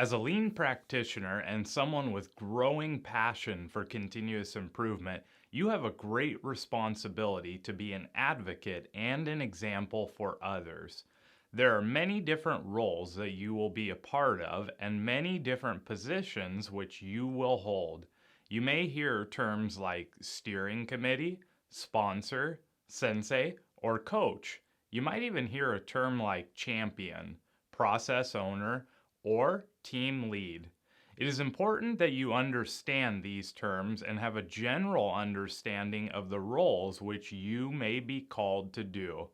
As a lean practitioner and someone with growing passion for continuous improvement, you have a great responsibility to be an advocate and an example for others. There are many different roles that you will be a part of and many different positions which you will hold. You may hear terms like steering committee, sponsor, sensei, or coach. You might even hear a term like champion, process owner, or team lead. It is important that you understand these terms and have a general understanding of the roles which you may be called to do.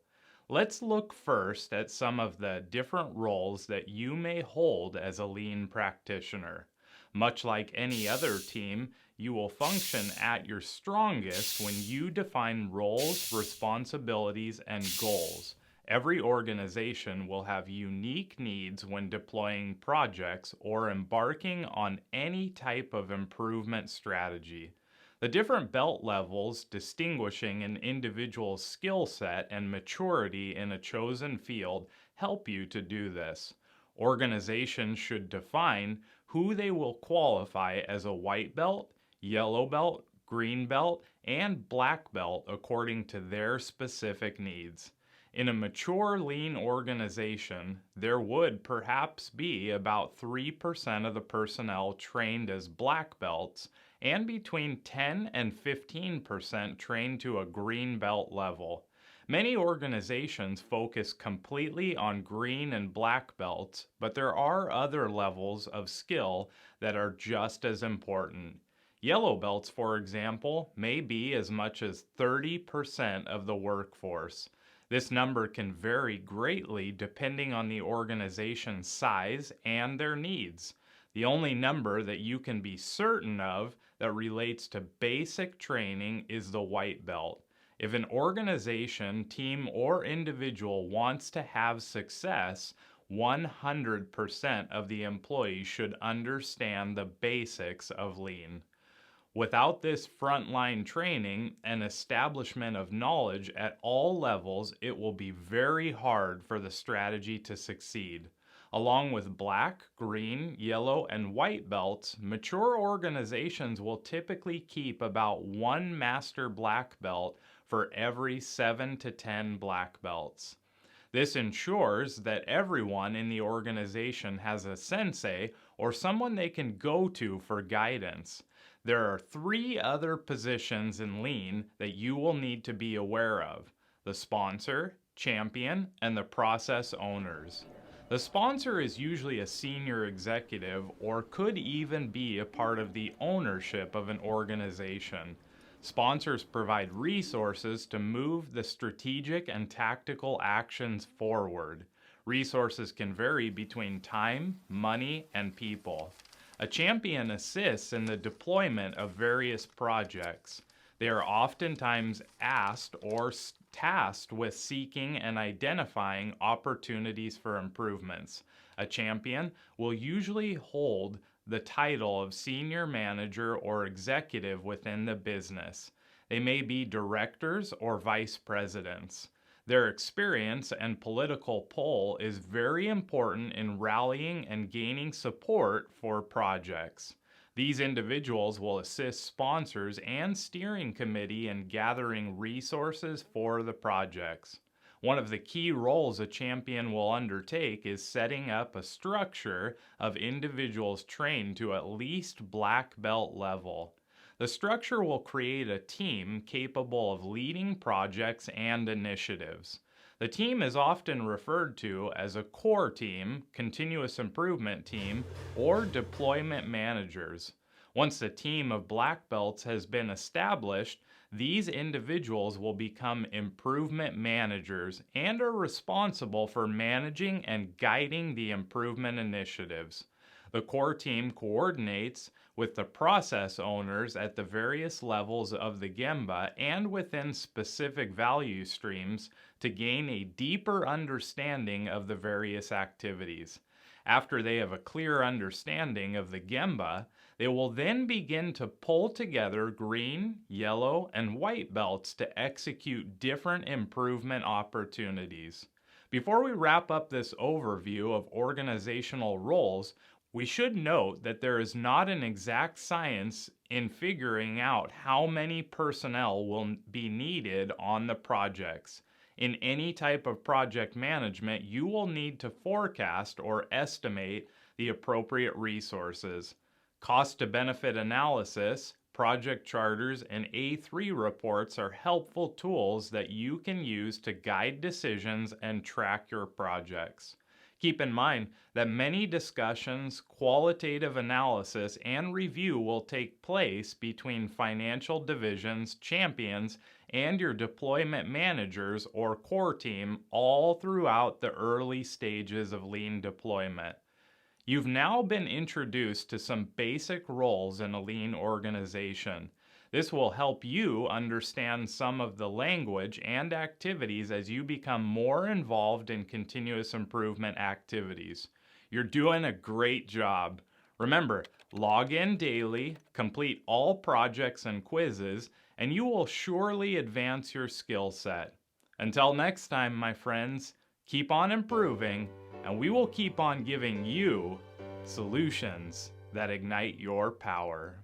Let's look first at some of the different roles that you may hold as a lean practitioner. Much like any other team, you will function at your strongest when you define roles, responsibilities, and goals. Every organization will have unique needs when deploying projects or embarking on any type of improvement strategy. The different belt levels distinguishing an individual's skill set and maturity in a chosen field help you to do this. Organizations should define who they will qualify as a white belt, yellow belt, green belt, and black belt according to their specific needs. In a mature lean organization, there would perhaps be about 3% of the personnel trained as black belts and between 10 and 15% trained to a green belt level. Many organizations focus completely on green and black belts, but there are other levels of skill that are just as important. Yellow belts, for example, may be as much as 30% of the workforce. This number can vary greatly depending on the organization's size and their needs. The only number that you can be certain of that relates to basic training is the white belt. If an organization, team, or individual wants to have success, 100% of the employees should understand the basics of lean. Without this frontline training and establishment of knowledge at all levels, it will be very hard for the strategy to succeed. Along with black, green, yellow, and white belts, mature organizations will typically keep about one master black belt for every 7 to 10 black belts. This ensures that everyone in the organization has a sensei or someone they can go to for guidance. There are three other positions in lean that you will need to be aware of: the sponsor, champion, and the process owners. The sponsor is usually a senior executive or could even be a part of the ownership of an organization. Sponsors provide resources to move the strategic and tactical actions forward. Resources can vary between time, money, and people. A champion assists in the deployment of various projects. They are oftentimes asked or tasked with seeking and identifying opportunities for improvements. A champion will usually hold the title of senior manager or executive within the business. They may be directors or vice presidents. Their experience and political pull is very important in rallying and gaining support for projects. These individuals will assist sponsors and steering committee in gathering resources for the projects. One of the key roles a champion will undertake is setting up a structure of individuals trained to at least black belt level. The structure will create a team capable of leading projects and initiatives. The team is often referred to as a core team, continuous improvement team, or deployment managers. Once the team of black belts has been established, these individuals will become improvement managers and are responsible for managing and guiding the improvement initiatives. The core team coordinates with the process owners at the various levels of the Gemba and within specific value streams to gain a deeper understanding of the various activities. After they have a clear understanding of the Gemba, they will then begin to pull together green, yellow, and white belts to execute different improvement opportunities. Before we wrap up this overview of organizational roles, We should note that there is not an exact science in figuring out how many personnel will be needed on the projects. In any type of project management, you will need to forecast or estimate the appropriate resources. Cost to benefit analysis, project charters, and A3 reports are helpful tools that you can use to guide decisions and track your projects. Keep in mind that many discussions, qualitative analysis, and review will take place between financial divisions, champions, and your deployment managers or core team all throughout the early stages of lean deployment. You've now been introduced to some basic roles in a lean organization. This will help you understand some of the language and activities as you become more involved in continuous improvement activities. You're doing a great job. Remember, log in daily, complete all projects and quizzes, and you will surely advance your skill set. Until next time, my friends, keep on improving, and we will keep on giving you solutions that ignite your power.